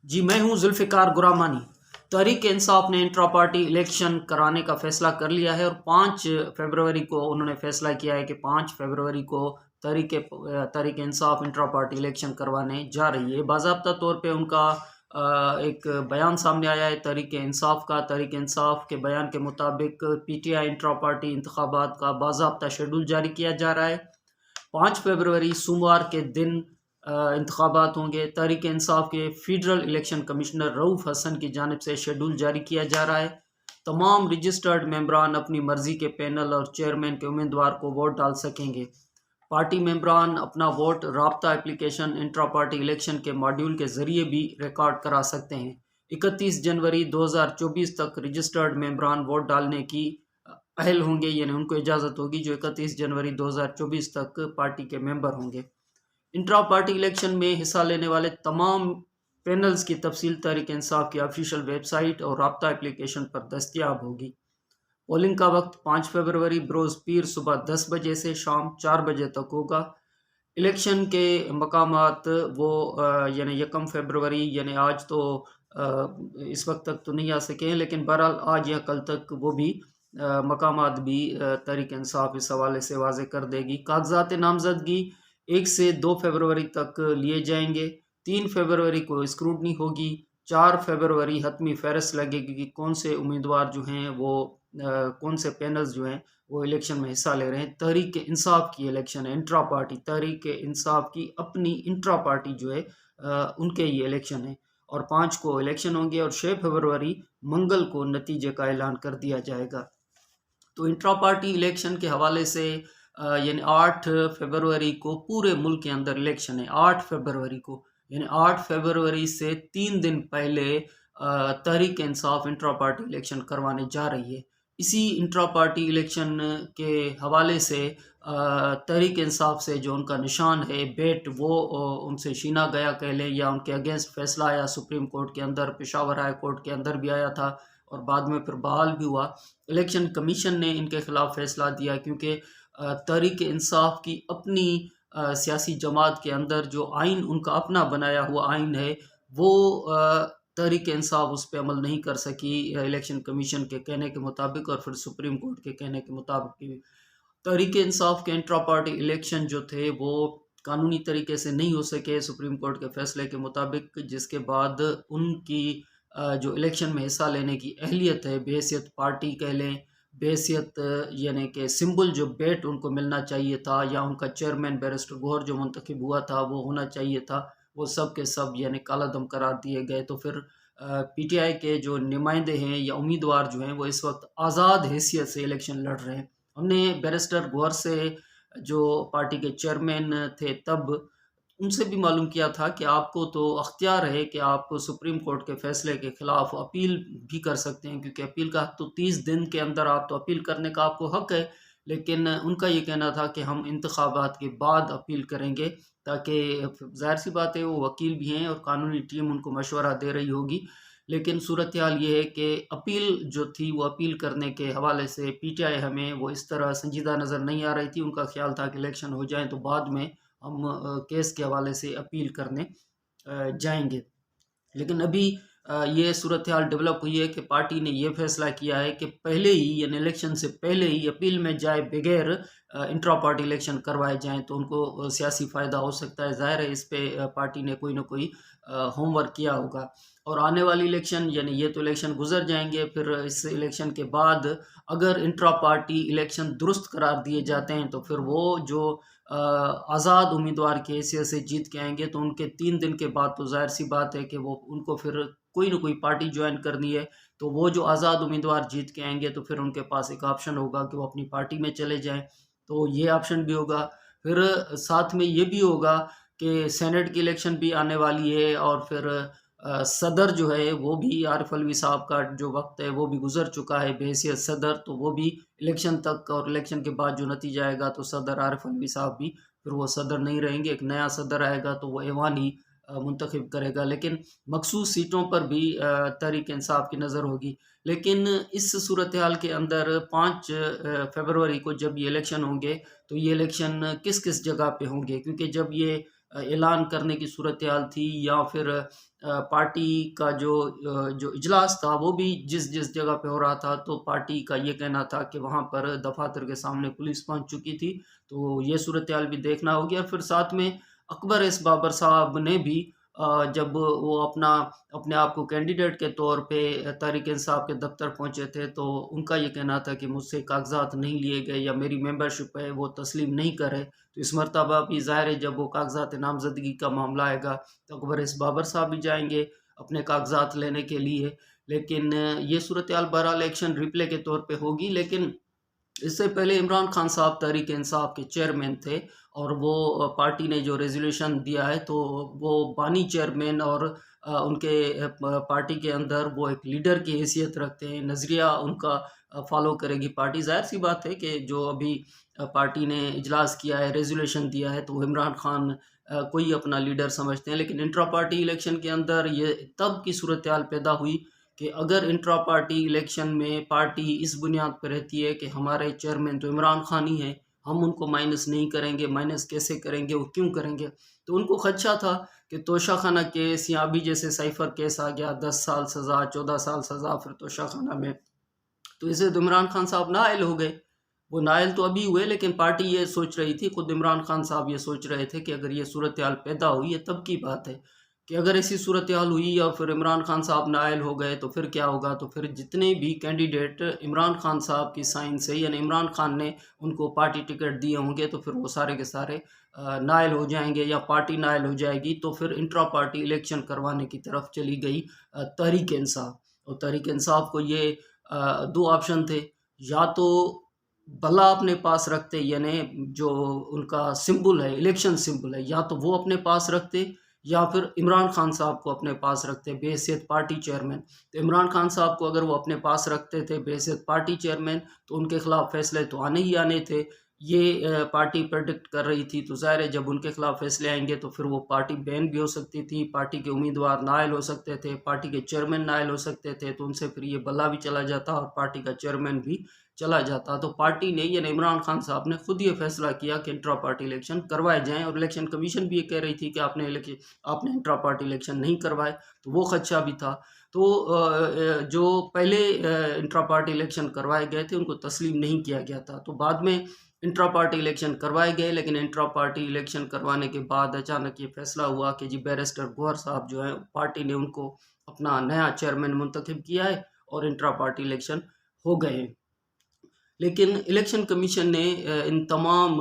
जी, मैं हूं जुल्फ़िकार गुरामानी। तहरीक इंसाफ ने इंट्रा पार्टी इलेक्शन कराने का फैसला कर लिया है और 5 फरवरी को उन्होंने फैसला किया है कि 5 फरवरी को Tehreek Insaf intra party election करवाने जा रही है। बाज़ाब्ता तौर पे उनका एक बयान सामने आया है तहरीक इंसाफ का। तहरीक इंसाफ के बयान के मुताबिक पीटीआई इंट्रा पार्टी इंतखाबात का बाज़ाब्ता शेड्यूल जारी किया जा रहा है। 5 फरवरी सोमवार के दिन इंतखाबात होंगे। तहरीक इंसाफ के federal election commissioner Rauf Hasan की जानिब से शेड्यूल जारी किया जा रहा है। तमाम रजिस्टर्ड मेंबरान अपनी मर्जी के पैनल और चेयरमैन के उम्मीदवार को वोट डाल सकेंगे। पार्टी मेंबरान अपना वोट राब्ता एप्लीकेशन इंट्रा पार्टी इलेक्शन के मॉड्यूल के जरिए भी रिकॉर्ड करा सकते हैं। 31 जनवरी 2024 तक रजिस्टर्ड मेंबरान वोट डालने की अहल होंगे, यानी उनको इजाज़त होगी जो 31 जनवरी 2024 तक पार्टी के मेंबर होंगे। इंट्रा पार्टी इलेक्शन में हिस्सा लेने वाले तमाम पैनल्स की तफसील तहरीक इंसाफ की ऑफिशियल वेबसाइट और राब्ता एप्लीकेशन पर दस्तियाब होगी। पोलिंग का वक्त 5 फरवरी बरोज़ पीर सुबह 10 बजे से शाम 4 बजे तक होगा। इलेक्शन के मकामात वो यानी 1 फरवरी यानी आज तो इस वक्त तक तो नहीं आ सके हैं, लेकिन बहरहाल आज या कल तक वो भी मकामात भी तहरीक इंसाफ इस हवाले से वाज़े कर देगी। कागजात नामजदगी 1 से 2 फरवरी तक लिए जाएंगे। 3 फरवरी को स्क्रूटनी होगी। 4 फरवरी हतमी फहरिस्त लगेगी कि कौन से उम्मीदवार जो हैं वो कौन से पैनल्स जो हैं वो इलेक्शन में हिस्सा ले रहे हैं। तहरीक इंसाफ की इलेक्शन है, इंट्रा पार्टी तहरीक इंसाफ की अपनी इंट्रा पार्टी जो है उनके ये इलेक्शन है और 5 को इलेक्शन होंगे और 6 फरवरी मंगल को नतीजे का ऐलान कर दिया जाएगा। तो इंट्रा पार्टी इलेक्शन के हवाले से यानी 8 फरवरी को पूरे मुल्क के अंदर इलेक्शन है। 8 फरवरी को यानी 8 फरवरी से 3 दिन पहले Tehreek Insaf intra party election करवाने जा रही है। इसी इंट्रा पार्टी इलेक्शन के हवाले से तहरीक इंसाफ से जो उनका निशान है बेट वो उनसे छीना गया कह लें, या उनके अगेंस्ट फैसला आया सुप्रीम कोर्ट के अंदर, पेशावर हाई कोर्ट के अंदर भी आया था और बाद में फिर बहाल भी हुआ। इलेक्शन कमीशन ने इनके खिलाफ फैसला दिया क्योंकि तहरीक इंसाफ की अपनी सियासी जमात के अंदर जो आइन उनका अपना बनाया हुआ आइन है वो तहरीक इंसाफ उस पर अमल नहीं कर सकी इलेक्शन कमीशन के कहने के मुताबिक और फिर सुप्रीम कोर्ट के कहने के मुताबिक भी। तहरीक इंसाफ के इंट्रा पार्टी इलेक्शन जो थे वो कानूनी तरीके से नहीं हो सके सुप्रीम कोर्ट के फैसले के मुताबिक, जिसके बाद उनकी जो इलेक्शन में हिस्सा लेने की अहलियत है बेहैसियत पार्टी कह लें, बेहैसियत यानी कि सिंबल जो बेट उनको मिलना चाहिए था या उनका चेयरमैन बैरिस्टर गौहर जो मुंतखब हुआ था वो होना चाहिए था, वो सब के सब यानी काला दम करार दिए गए। तो फिर पीटीआई के जो नुमाइंदे हैं या उम्मीदवार जो हैं वो इस वक्त आज़ाद हैसियत से इलेक्शन लड़ रहे हैं। हमने बैरिस्टर गौहर से जो पार्टी के चेयरमैन थे तब उनसे भी मालूम किया था कि आपको तो अख्तियार है कि आप सुप्रीम कोर्ट के फैसले के खिलाफ अपील भी कर सकते हैं, क्योंकि अपील का हक तो 30 दिन के अंदर आप तो अपील करने का आपको हक है। लेकिन उनका ये कहना था कि हम इंतखाबात के बाद अपील करेंगे, ताकि ज़ाहिर सी बात है वो वकील भी हैं और कानूनी टीम उनको मशवरा दे रही होगी। लेकिन सूरत हाल ये है कि अपील जो थी वो अपील करने के हवाले से पीटीआई हमें वो इस तरह संजीदा नज़र नहीं आ रही थी। उनका ख्याल था कि इलेक्शन हो जाए तो बाद में हम केस के हवाले से अपील करने जाएंगे। लेकिन अभी ये सूरत हाल डेवलप हुई है कि पार्टी ने ये फैसला किया है कि पहले ही यानी इलेक्शन से पहले ही अपील में जाए बगैर इंट्रा पार्टी इलेक्शन करवाए जाएं तो उनको सियासी फ़ायदा हो सकता है। ज़ाहिर है इस पे पार्टी ने कोई ना कोई होमवर्क किया होगा। और आने वाली इलेक्शन यानी ये तो इलेक्शन गुजर जाएंगे, फिर इस इलेक्शन के बाद अगर इंट्रा पार्टी इलेक्शन दुरुस्त करार दिए जाते हैं तो फिर वो जो आज़ाद उम्मीदवार की हैसियत से जीत के आएंगे तो उनके 3 दिन के बाद तो ज़ाहिर सी बात है कि वो उनको फिर कोई ना कोई पार्टी ज्वाइन करनी है। तो वो जो आज़ाद उम्मीदवार जीत के आएंगे तो फिर उनके पास एक ऑप्शन होगा कि वो अपनी पार्टी में चले जाएं, तो ये ऑप्शन भी होगा। फिर साथ में ये भी होगा कि सेनेट की इलेक्शन भी आने वाली है और फिर सदर जो है वो भी आरिफ अलवी साहब का जो वक्त है वो भी गुजर चुका है बहैसियत सदर, तो वो भी इलेक्शन तक और इलेक्शन के बाद जो नतीजा आएगा तो सदर आरिफ अलवी साहब भी फिर वो सदर नहीं रहेंगे, एक नया सदर आएगा तो वो ऐवान ही मुंतखब करेगा। लेकिन मखसूस सीटों पर भी तहरीक इंसाफ की नज़र होगी। लेकिन इस सूरत हाल के अंदर 5 फरवरी को जब ये इलेक्शन होंगे तो ये इलेक्शन किस किस जगह पे होंगे, क्योंकि जब ये ऐलान करने की सूरत हाल थी या फिर पार्टी का जो इजलास था वो भी जिस जिस जगह पे हो रहा था, तो पार्टी का ये कहना था कि वहाँ पर दफातर के सामने पुलिस पहुँच चुकी थी। तो ये सूरत हाल भी देखना होगी। और फिर साथ में अकबर एस बाबर साहब ने भी जब वो अपने आप को कैंडिडेट के तौर पे तहरीक इंसाफ के दफ्तर पहुंचे थे, तो उनका ये कहना था कि मुझसे कागजात नहीं लिए गए या मेरी मेंबरशिप है वो तस्लीम नहीं करे। तो इस मरतबा भी ज़ाहिर है जब वो कागजात नामजदगी का मामला आएगा तो अकबर एस बाबर साहब भी जाएंगे अपने कागजात लेने के लिए। लेकिन ये सूरत हाल बहरहाल इलेक्शन रिप्ले के तौर पे होगी। लेकिन इससे पहले इमरान खान साहब तहरीक इंसाफ के चेयरमैन थे, और वो पार्टी ने जो रेजोल्यूशन दिया है तो वो बानी चेयरमैन और उनके पार्टी के अंदर वो एक लीडर की हैसियत रखते हैं। नज़रिया उनका फॉलो करेगी पार्टी। जाहिर सी बात है कि जो अभी पार्टी ने इजलास किया है, रेजोल्यूशन दिया है, तो इमरान खान को ही अपना लीडर समझते हैं। लेकिन इंट्रा पार्टी इलेक्शन के अंदर ये तब की सूरत हाल पैदा हुई कि अगर इंट्रा पार्टी इलेक्शन में पार्टी इस बुनियाद पर रहती है कि हमारे चेयरमैन तो इमरान खान ही हैं, हम उनको माइनस नहीं करेंगे, माइनस कैसे करेंगे, वो क्यों करेंगे। तो उनको खदशा था कि तोशाखाना केस या अभी जैसे साइफर केस आ गया, 10 साल सज़ा, 14 साल सज़ा फिर तोशाखाना में, तो इसे तो इमरान खान साहब नाअहल हो गए। वो नाअहल तो अभी हुए, लेकिन पार्टी ये सोच रही थी, खुद इमरान खान साहब ये सोच रहे थे कि अगर ये सूरत हाल पैदा हुई है तब की बात है कि अगर ऐसी सूरत हाल हुई और फिर इमरान खान साहब नाअहल हो गए तो फिर क्या होगा। तो फिर जितने भी कैंडिडेट इमरान खान साहब की साइन से यानी इमरान खान ने उनको पार्टी टिकट दिए होंगे तो फिर वो सारे के सारे नाअहल हो जाएंगे या पार्टी नाअहल हो जाएगी। तो फिर इंट्रा पार्टी इलेक्शन करवाने की तरफ चली गई तहरीक इंसाफ। और तहरीक इंसाफ को ये दो ऑप्शन थे, या तो भला अपने पास रखते, यानी जो उनका सिंबल है, इलेक्शन सिंबल है, या तो वो अपने पास रखते या फिर इमरान खान साहब को अपने पास रखते बेहैसियत पार्टी चेयरमैन। तो इमरान खान साहब को अगर वो अपने पास रखते थे बेहैसियत पार्टी चेयरमैन तो उनके खिलाफ फैसले तो आने ही आने थे। ये पार्टी प्रेडिक्ट कर रही थी। तो ज़ाहिर है जब उनके खिलाफ फैसले आएंगे तो फिर वो पार्टी बैन भी हो सकती थी, पार्टी के उम्मीदवार नाअहल हो सकते थे, पार्टी के चेयरमैन नाअहल हो सकते थे, तो उनसे फिर ये बल्ला भी चला जाता और पार्टी का चेयरमैन भी चला जाता। तो पार्टी ने यानी इमरान खान साहब ने खुद ये फैसला किया कि इंट्रा पार्टी इलेक्शन करवाए जाएं। और इलेक्शन कमीशन भी ये कह रही थी कि आपने इंट्रा पार्टी इलेक्शन नहीं करवाए, तो वो खदशा भी था। तो जो पहले इंट्रा पार्टी इलेक्शन करवाए गए थे उनको तस्लीम नहीं किया गया था। तो बाद में इंट्रा पार्टी इलेक्शन करवाए गए, लेकिन इंट्रा पार्टी इलेक्शन करवाने के बाद अचानक ये फैसला हुआ कि जी बैरिस्टर गौहर साहब जो हैं, पार्टी ने उनको अपना नया चेयरमैन मुंतखब किया है और इंट्रा पार्टी इलेक्शन हो गए हैं। लेकिन इलेक्शन कमीशन ने इन तमाम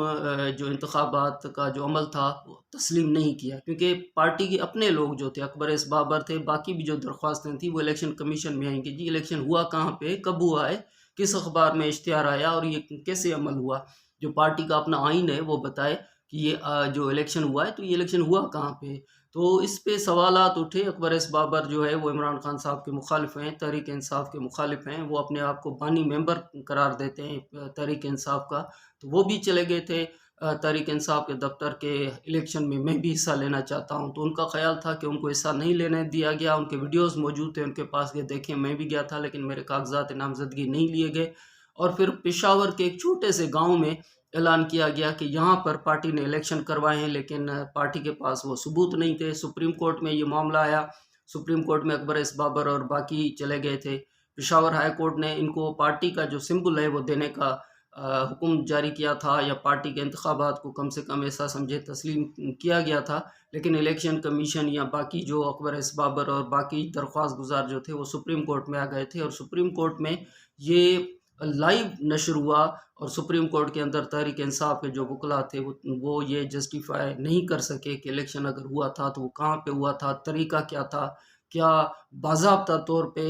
जो इंतखाबात का जो अमल था वो तस्लीम नहीं किया, क्योंकि पार्टी के अपने लोग जो थे, अकबर एस बाबर थे, बाकी भी जो दरख्वास्तें थी वो इलेक्शन कमीशन में आएंगी। जी इलेक्शन हुआ कहाँ पे, कब हुआ है, किस अखबार में इश्तिहार आया और ये कैसे अमल हुआ। जो पार्टी का अपना आइन है वो बताए कि ये जो इलेक्शन हुआ है तो ये इलेक्शन हुआ कहाँ पे। तो इस पे सवालात उठे। अकबर एस बाबर जो है वो इमरान खान साहब के मुखालिफ हैं, तहरीक इंसाफ के मुखालिफ हैं, वो अपने आप को बानी मेंबर करार देते हैं तहरीक इंसाफ का। तो वो भी चले गए थे तहरीक इंसाफ के दफ्तर के इलेक्शन में, मैं भी हिस्सा लेना चाहता हूं। तो उनका ख्याल था कि उनको हिस्सा नहीं लेने दिया गया। उनके वीडियोस मौजूद थे उनके पास, गए देखें, मैं भी गया था, लेकिन मेरे कागजात नामजदगी नहीं लिए गए। और फिर पेशावर के एक छोटे से गाँव में ऐलान किया गया कि यहाँ पर पार्टी ने इलेक्शन करवाए हैं, लेकिन पार्टी के पास वो सबूत नहीं थे। सुप्रीम कोर्ट में ये मामला आया। सुप्रीम कोर्ट में अकबर एस बाबर और बाकी चले गए थे। पेशावर हाई कोर्ट ने इनको पार्टी का जो सिंबल है वो देने का हुक्म जारी किया था, या पार्टी के इंतखाबात को कम से कम ऐसा समझे तस्लीम किया गया था। लेकिन इलेक्शन कमीशन या बाकी जो अकबर एस बाबर और बाकी दरख्वास्त गुजार जो थे वो सुप्रीम कोर्ट में आ गए थे, और सुप्रीम कोर्ट में ये लाइव नशर हुआ। और सुप्रीम कोर्ट के अंदर तहरीक इंसाफ के जो वकला थे वो ये जस्टिफाई नहीं कर सके कि इलेक्शन अगर हुआ था तो वो कहाँ पे हुआ था, तरीका क्या था, क्या बाज़ाब्ता तौर पे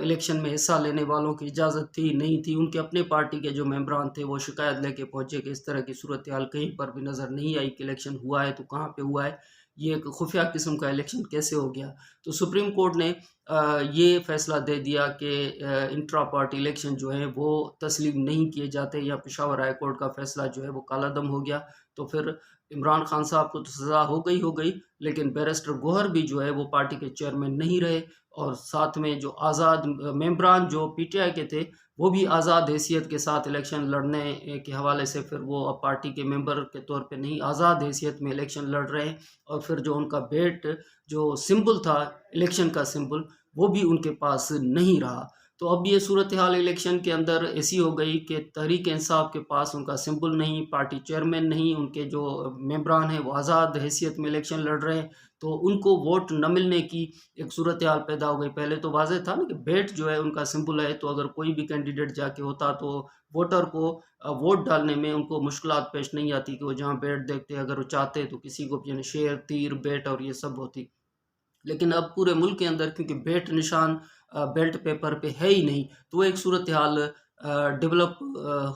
इलेक्शन में हिस्सा लेने वालों की इजाज़त थी, नहीं थी। उनके अपने पार्टी के जो मेंबरान थे वो शिकायत लेके पहुँचे कि इस तरह की सूरत हाल कहीं पर भी नज़र नहीं आई कि इलेक्शन हुआ है तो कहाँ पे हुआ है, ये एक खुफिया किस्म का इलेक्शन कैसे हो गया। तो सुप्रीम कोर्ट ने ये फैसला दे दिया कि इंट्रा पार्टी इलेक्शन जो है वो तस्लीम नहीं किए जाते, या पेशावर हाई कोर्ट का फैसला जो है वो कालादम हो गया। तो फिर इमरान खान साहब को तो सज़ा हो गई, लेकिन बैरिस्टर गौहर भी जो है वो पार्टी के चेयरमैन नहीं रहे। और साथ में जो आज़ाद मेंबरान जो पीटीआई के थे वो भी आज़ाद हैसियत के साथ इलेक्शन लड़ने के हवाले से फिर वो अब पार्टी के मेंबर के तौर पे नहीं, आज़ाद हैसियत में इलेक्शन लड़ रहे हैं। और फिर जो उनका बेट जो सिंबल था इलेक्शन का सिंबल, वो भी उनके पास नहीं रहा। तो अब ये सूरत हाल इलेक्शन के अंदर ऐसी हो गई कि तहरीक इंसाफ के पास उनका सिंबल नहीं, पार्टी चेयरमैन नहीं, उनके जो मेंबरान हैं वो आज़ाद हैसियत में इलेक्शन लड़ रहे हैं, तो उनको वोट न मिलने की एक सूरत हाल पैदा हो गई। पहले तो वाज़ेह था ना कि बेट जो है उनका सिंबल है, तो अगर कोई भी कैंडिडेट जाके होता तो वोटर को वोट डालने में उनको मुश्किलात पेश नहीं आती कि वो जहाँ बेट देखते अगर वो चाहते तो किसी को भी शेर, तीर, बेट और ये सब होती। लेकिन अब पूरे मुल्क के अंदर क्योंकि बेट निशान बेल्ट पेपर पे है ही नहीं, तो वो एक सूरत हाल डेवलप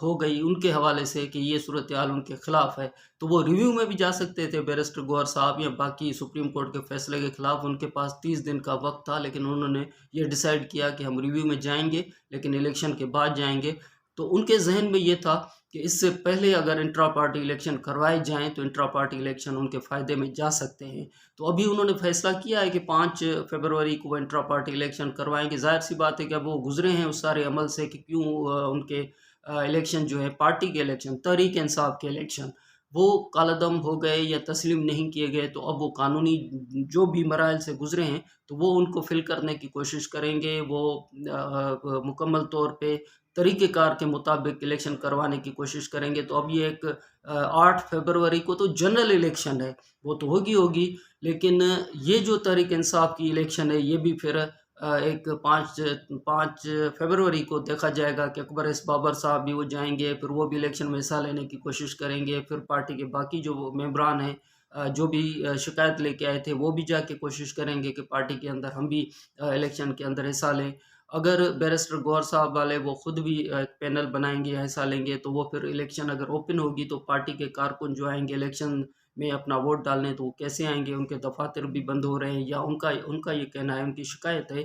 हो गई उनके हवाले से कि ये सूरत हाल उनके खिलाफ है। तो वो रिव्यू में भी जा सकते थे बैरिस्टर गौहर साहब या बाकी सुप्रीम कोर्ट के फैसले के खिलाफ, उनके पास 30 दिन का वक्त था, लेकिन उन्होंने ये डिसाइड किया कि हम रिव्यू में जाएंगे लेकिन इलेक्शन के बाद जाएंगे। तो उनके जहन में ये था कि इससे पहले अगर इंट्रा पार्टी इलेक्शन करवाए जाएं तो इंट्रा पार्टी इलेक्शन उनके फ़ायदे में जा सकते हैं। तो अभी उन्होंने फैसला किया है कि 5 फरवरी को वो इंट्रा पार्टी इलेक्शन करवाएंगे। ज़ाहिर सी बात है कि अब वो गुजरे हैं उस सारे अमल से कि क्यों उनके इलेक्शन जो है पार्टी के इलेक्शन, तहरीक इंसाफ के इलेक्शन, वो कालादम हो गए या तस्लीम नहीं किए गए। तो अब वो कानूनी जो भी मराइल से गुजरे हैं तो वो उनको फिल करने की कोशिश करेंगे। वो मुकम्मल तौर पे तरीक़ेकार के मुताबिक इलेक्शन करवाने की कोशिश करेंगे। तो अब ये एक 8 फरवरी को तो जनरल इलेक्शन है, वो तो होगी, लेकिन ये जो तहरीक इंसाफ की इलेक्शन है ये भी फिर एक 5 फरवरी को देखा जाएगा कि अकबर एस बाबर साहब भी वो जाएंगे, फिर वो भी इलेक्शन में हिस्सा लेने की कोशिश करेंगे। फिर पार्टी के बाकी जो मेंबरान हैं जो भी शिकायत लेके आए थे वो भी जाके कोशिश करेंगे कि पार्टी के अंदर हम भी इलेक्शन के अंदर हिस्सा लें। अगर बैरिस्टर गौहर साहब वाले वो खुद भी एक पैनल बनाएंगे या हिस्सा लेंगे तो वो फिर इलेक्शन अगर ओपन होगी तो पार्टी के कारकुन जो आएंगे इलेक्शन में अपना वोट डालने तो वो कैसे आएंगे, उनके दफातर भी बंद हो रहे हैं या उनका उनका ये कहना है, उनकी शिकायत है।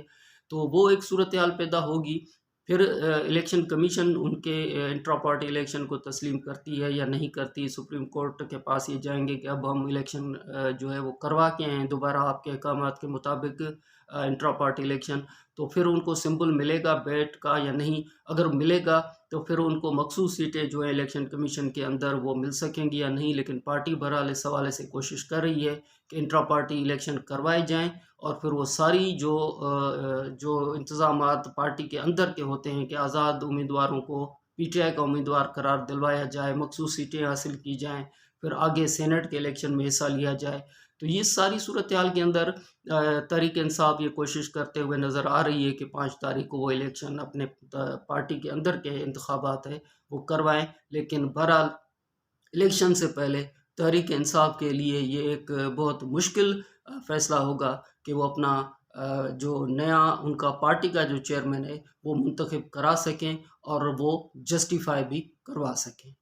तो वो एक सूरत हाल पैदा होगी। फिर इलेक्शन कमीशन उनके इंट्रा पार्टी इलेक्शन को तस्लीम करती है या नहीं करती, सुप्रीम कोर्ट के पास ये जाएंगे कि अब हम इलेक्शन जो है वो करवा के आए दोबारा आपके अहकामात के मुताबिक इंट्रा पार्टी इलेक्शन। तो फिर उनको सिंबल मिलेगा बैट का या नहीं, अगर मिलेगा तो फिर उनको मखसूस सीटें जो है इलेक्शन कमीशन के अंदर वो मिल सकेंगी या नहीं। लेकिन पार्टी बहरहाल इस हवाले से कोशिश कर रही है कि इंट्रा पार्टी इलेक्शन करवाए जाएं और फिर वो सारी जो इंतज़ामात पार्टी के अंदर के होते हैं कि आज़ाद उम्मीदवारों को पीटीआई का उम्मीदवार करार दिलवाया जाए, मखसूस सीटें हासिल की जाएँ, फिर आगे सेनेट के इलेक्शन में हिस्सा लिया जाए। तो ये सारी सूरत हाल के अंदर तहरीक इंसाफ ये कोशिश करते हुए नज़र आ रही है कि 5 तारीख को वो इलेक्शन अपने पार्टी के अंदर के इंतखाबात है वो करवाएं। लेकिन बहरहाल इलेक्शन से पहले तहरीक इंसाफ के लिए ये एक बहुत मुश्किल फ़ैसला होगा कि वो अपना जो नया उनका पार्टी का जो चेयरमैन है वो मुंतखब करा सकें और वो जस्टिफाई भी करवा सकें।